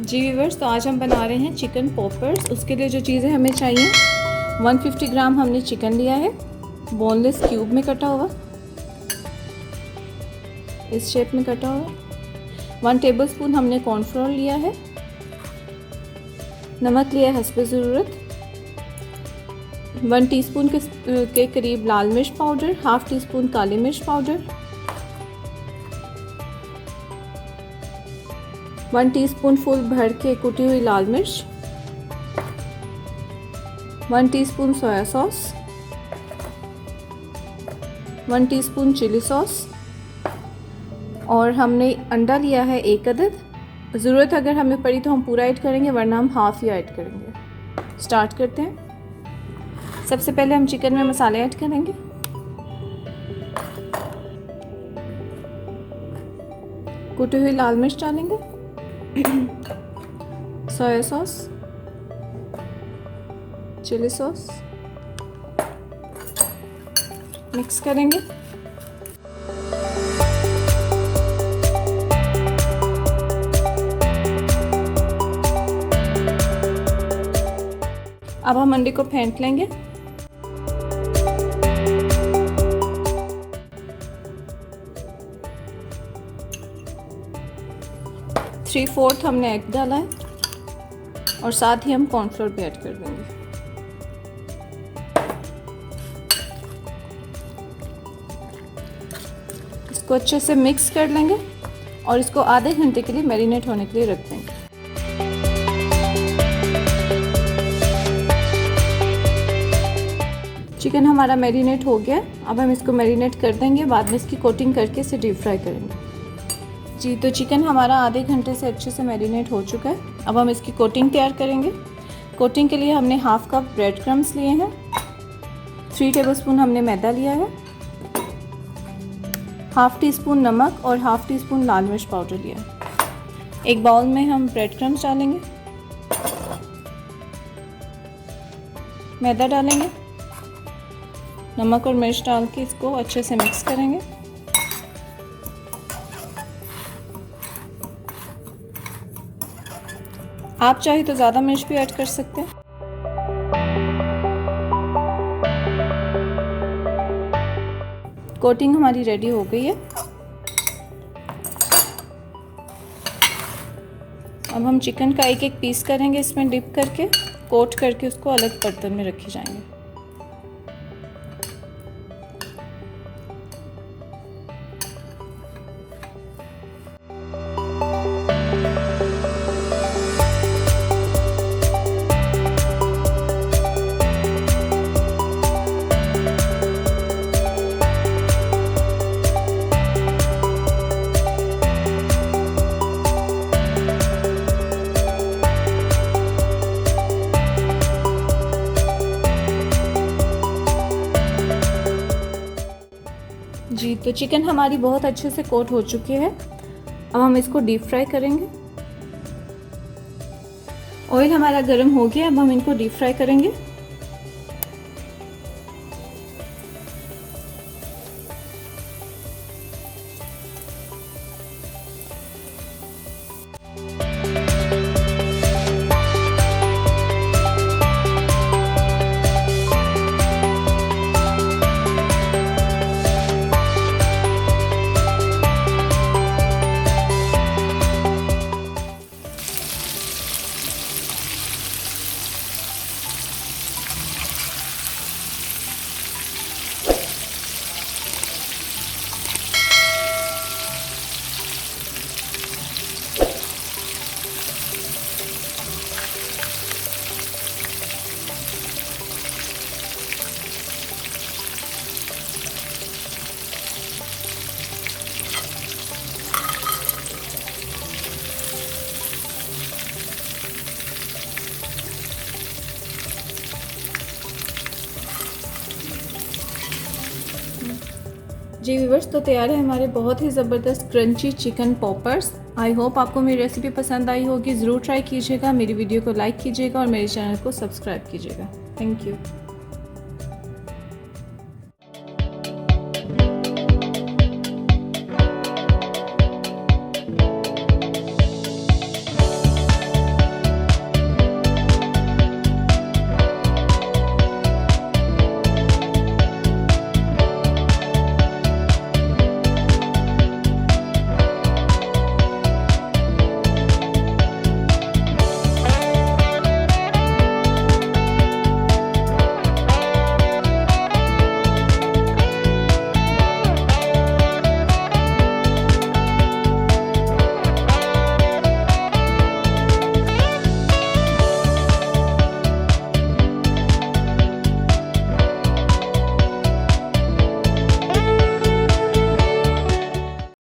जी viewers, तो आज हम बना रहे हैं चिकन पॉपर्स। उसके लिए जो चीज़ें हमें चाहिए, 150 ग्राम हमने चिकन लिया है, बोनलेस क्यूब में कटा हुआ, इस शेप में कटा हुआ। 1 टेबलस्पून हमने कॉर्नफ्लोर लिया है, नमक लिया है हस्बे ज़रूरत, 1 टीस्पून के करीब लाल मिर्च पाउडर, हाफ़ टी स्पून काली मिर्च पाउडर, 1 टीस्पून फुल भर के कुटी हुई लाल मिर्च, 1 teaspoon soya sauce, 1 teaspoon chilli sauce, और हमने अंडा लिया है 1 अदद। ज़रूरत अगर हमें पड़ी तो हम पूरा ऐड करेंगे, वरना हम हाफ़ ही ऐड करेंगे। स्टार्ट करते हैं। सबसे पहले हम चिकन में मसाले ऐड करेंगे। कुटी हुई लाल मिर्च डालेंगे, soya sauce, chilli sauce, mix करेंगे। अब हम अंडे को फेंट लेंगे। थ्री फोर्थ हमने एग डाला है और साथ ही हम कॉर्नफ्लोर भी ऐड कर देंगे। इसको अच्छे से मिक्स कर लेंगे और इसको आधे घंटे के लिए मैरिनेट होने के लिए रख देंगे। चिकन हमारा मैरिनेट हो गया। अब हम इसको मैरिनेट कर देंगे, बाद में इसकी कोटिंग करके इसे डीप फ्राई करेंगे। जी, तो चिकन हमारा आधे घंटे से अच्छे से मैरिनेट हो चुका है। अब हम इसकी कोटिंग तैयार करेंगे। कोटिंग के लिए हमने हाफ़ कप ब्रेड क्रम्स लिए हैं, 3 टेबलस्पून हमने मैदा लिया है, हाफ़ टी स्पून नमक और हाफ़ टी स्पून लाल मिर्च पाउडर लिया है। एक बाउल में हम ब्रेड क्रम्स डालेंगे, मैदा डालेंगे, नमक और मिर्च डाल के इसको अच्छे से मिक्स करेंगे। आप चाहे तो ज़्यादा मिर्च भी ऐड कर सकते हैं। कोटिंग हमारी रेडी हो गई है। अब हम चिकन का एक एक पीस करेंगे, इसमें डिप करके कोट करके उसको अलग बर्तन में रखे जाएंगे। जी, तो चिकन हमारी बहुत अच्छे से कोट हो चुकी है। अब हम इसको डीप फ्राई करेंगे। ऑयल हमारा गर्म हो गया, अब हम इनको डीप फ्राई करेंगे। जी व्यूअर्स, तो तैयार है हमारे बहुत ही ज़बरदस्त crunchy chicken poppers. I hope आपको मेरी रेसिपी पसंद आई होगी। ज़रूर ट्राई कीजिएगा, मेरी वीडियो को लाइक कीजिएगा और मेरे चैनल को सब्सक्राइब कीजिएगा। Thank you.